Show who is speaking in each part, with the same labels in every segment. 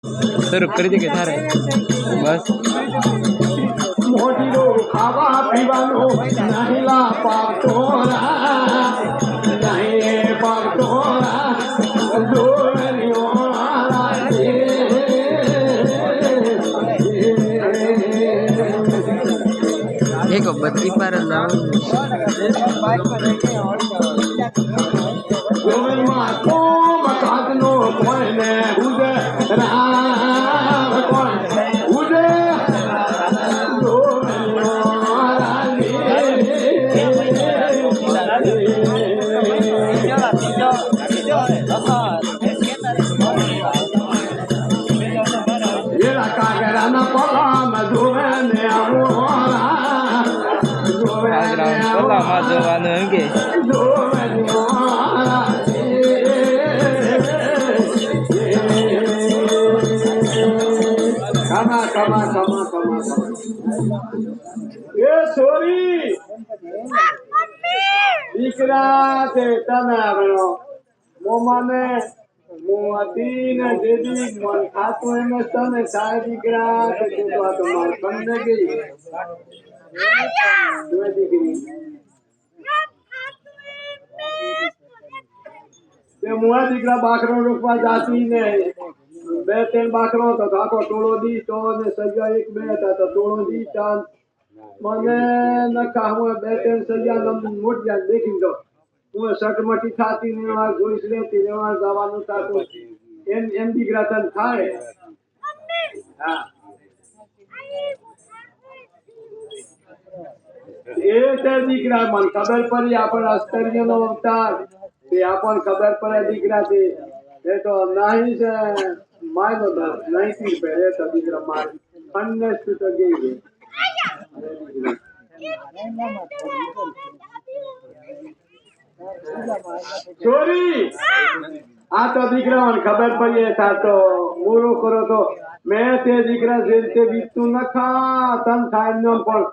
Speaker 1: शुरू कर दी के थारे बस
Speaker 2: મોજીરો ખાવા પીવાનો નહીલા પાવતોરા નહીં પાવતોરા દોરણીઓ
Speaker 1: एक बत्ती पर
Speaker 2: ગોવિંદમાં તો મકાતનો કોઈને ઉદે રામ કોણ ઉદે કાગરાના પલામાં ધોવે ને
Speaker 1: પલામાં જોવાનું એમ કે
Speaker 2: કમા કમા કમા કમા એ સોરી દીકરા તે તને આવ્યો મોમાને મોતી ને દેદી મન ખાતું એમ તને સાય દીકરા તે તો માર કંને ગઈ તું દીકરી તે મોવા દીકરા બાકરો રોકવા જાતી ને બે ત્રણ બાકરો તો આખો ટોળો દી તો ને સજા એક બે હતા તો ટોળો દી ચાલ મને ન કહું બે ત્રણ સજા મોટિયા દેખી દો હું સટમટી થાતી ને વાર જોઈશ લેતી ને વાર જવાનું થાતું એમ દીકરા તને થાય હા એ તે દીકરા મને ખબર પડી આપણ આશ્ચર્યનો અવતાર તે આપણ ખબર પડે દીકરા તે એ તો નહીં છે માયનો નહીં થી પહેરે તો દીકરા માર અન્ય તો ગઈ ચોરી આ તો દીકરા મને ખબર પડી था तो મોરો કરો તો મેં તે દીકરા જેમ તે બીતું ન ખા તન થાય ન પણ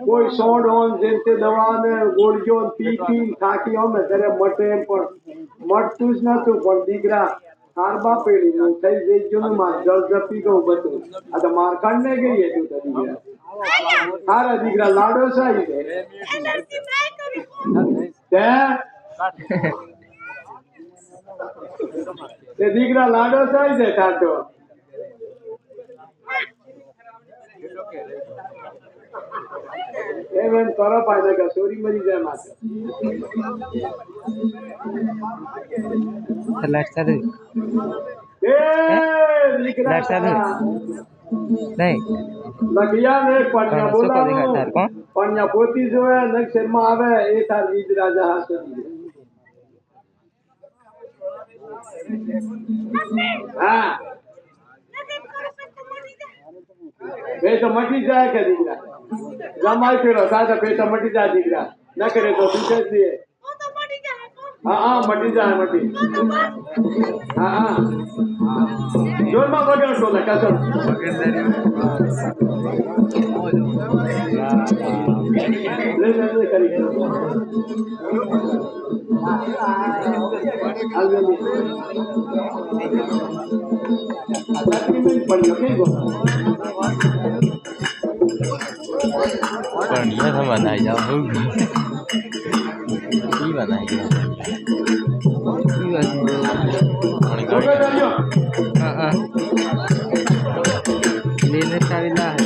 Speaker 2: કોઈ સોડ ઓન જેમ તે દવા ને ગોળીઓ પી પી થાકી અમે ત્યારે મટે એમ પણ મટતું જ નતું પણ દીકરા હાર બાપેડી નું થઈ જઈ ગયું ને માર જળ જપી ગયું બધું આ તો માર કાઢને ગઈ હતું તો દીકરા હારા દીકરા લાડો સાઈ છે તે દીકરા લાડો સાઈ છે થાતો એમ કરો પાડે કે સોરી મરી જાય માથે
Speaker 1: લાઈટ ચાલુ
Speaker 2: એ દીકરા
Speaker 1: લાઈટ ચાલુ નહીં
Speaker 2: લગિયા ને પણ્યા બોલાવો પણ્યા પોતી જોવે નક્ષર માં આવે એ તાર બીજ રાજા હાસે હા બે તો મટી જાય કે દીકરા જમાઈ ફેરો સાચા પેટા મટી જાય દીકરા ન કરે તો પૂછે જ દે હા હા મટી જાય મટી હા હા જોરમાં વગર તો લે કસમ લે કરી
Speaker 1: પણ ન બનાવી જાવ બનાવી જાવ